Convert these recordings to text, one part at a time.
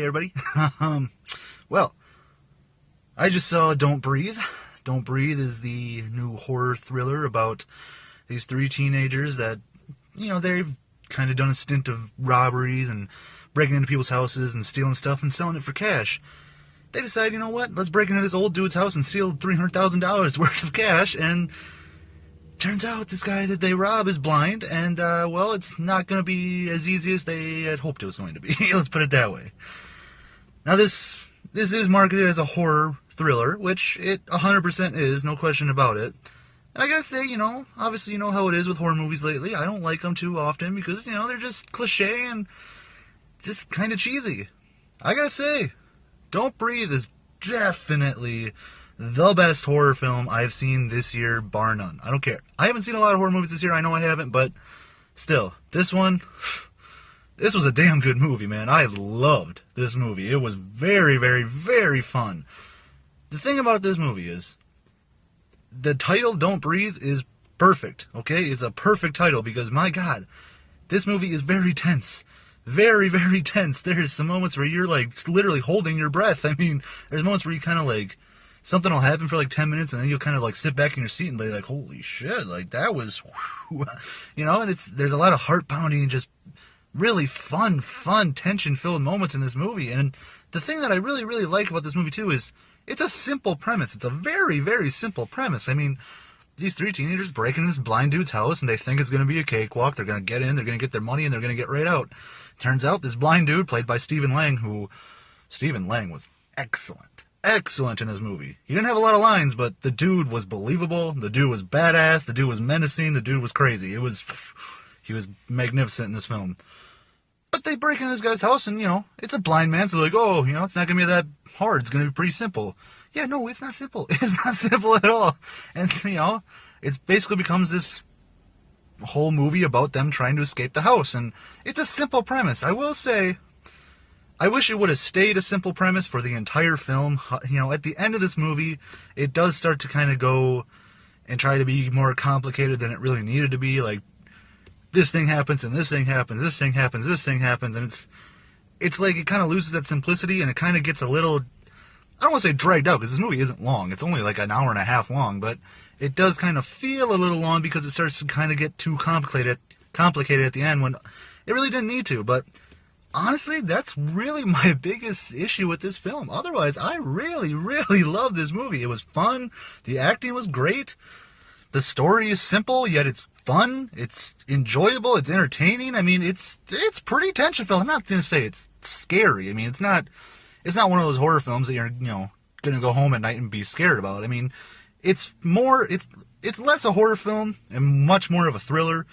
everybody. Well, I just saw Don't Breathe. Don't Breathe is the new horror thriller about these three teenagers that, they've kind of done a stint of robberies and breaking into people's houses and stealing stuff and selling it for cash. They decide, you know what, let's break into this old dude's house and steal $300,000 worth of cash, and turns out this guy that they rob is blind, and, well, it's not going to be as easy as they had hoped it was going to be. Let's put it that way. Now, this is marketed as a horror thriller, which it 100% is, no question about it. And I gotta say, obviously you know how it is with horror movies lately. I don't like them too often because, they're just cliche and just kind of cheesy. I gotta say, Don't Breathe is definitely the best horror film I've seen this year, bar none. I don't care. I haven't seen a lot of horror movies this year. I know I haven't, but still, this was a damn good movie, man. I loved this movie. It was very, very, very fun. The thing about this movie is, the title, Don't Breathe, is perfect, okay? It's a perfect title because, my God, this movie is very tense. Very, very tense. There's some moments where you're, literally holding your breath. I mean, there's moments where you kind of, something will happen for 10 minutes, and then you'll kind of sit back in your seat and be like, holy shit, that was, and there's a lot of heart pounding and just really fun, tension-filled moments in this movie. And the thing that I really, really like about this movie, too, is it's a simple premise. It's a very, very simple premise. I mean, these three teenagers break into this blind dude's house, and they think it's going to be a cakewalk. They're going to get in, they're going to get their money, and they're going to get right out. Turns out this blind dude, played by Stephen Lang, Stephen Lang was excellent in this movie. He didn't have a lot of lines, but the dude was believable, the dude was badass, the dude was menacing, the dude was crazy. He was magnificent in this film. But they break into this guy's house, and, it's a blind man, so they're like, oh, it's not going to be that hard. It's going to be pretty simple. Yeah, no, it's not simple. It's not simple at all. And, it basically becomes this whole movie about them trying to escape the house. And it's a simple premise. I will say, I wish it would have stayed a simple premise for the entire film. At the end of this movie, it does start to kind of go and try to be more complicated than it really needed to be. This thing happens, and this thing happens, this thing happens, this thing happens, and it's like it kind of loses that simplicity, and it kind of gets a little, I don't want to say dragged out, because this movie isn't long. It's only an hour and a half long, but it does kind of feel a little long because it starts to kind of get too complicated at the end when it really didn't need to. But honestly, that's really my biggest issue with this film. Otherwise, I really, really love this movie. It was fun. The acting was great. The story is simple, yet it's fun. It's enjoyable. It's entertaining. I mean, it's pretty tension-filled. I'm not going to say it's scary. I mean, it's not one of those horror films that you're, going to go home at night and be scared about. I mean, it's less a horror film and much more of a thriller,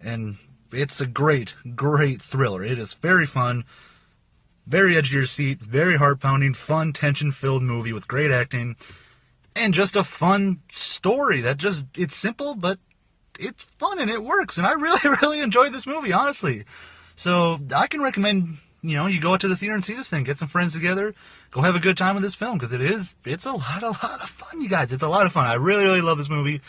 and it's a great, great thriller. It is very fun, very edge of your seat, very heart-pounding, fun, tension-filled movie with great acting, and just a fun story that it's simple, but it's fun and it works, and I really, really enjoyed this movie, honestly. So I can recommend, you go out to the theater and see this thing, get some friends together, go have a good time with this film, because it's a lot of fun, you guys. It's a lot of fun. I really, really love this movie.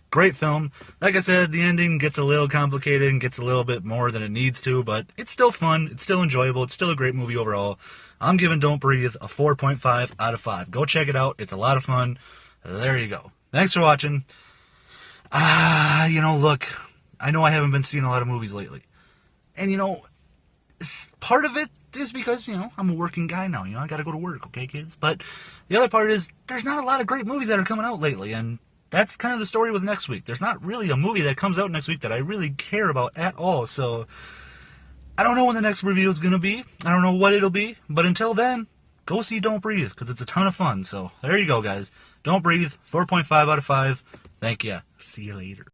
Great film. Like I said, the ending gets a little complicated and gets a little bit more than it needs to, but it's still fun, it's still enjoyable, it's still a great movie overall. I'm giving Don't Breathe a 4.5 out of 5. Go check it out. It's a lot of fun. There you go. Thanks for watching. Look, I know I haven't been seeing a lot of movies lately. And, part of it is because, I'm a working guy now. I gotta go to work, okay, kids? But the other part is there's not a lot of great movies that are coming out lately, and that's kind of the story with next week. There's not really a movie that comes out next week that I really care about at all, so I don't know when the next review is gonna be. I don't know what it'll be, but until then, go see Don't Breathe, because it's a ton of fun. So there you go, guys. Don't Breathe, 4.5 out of 5. Thank ya. See you later.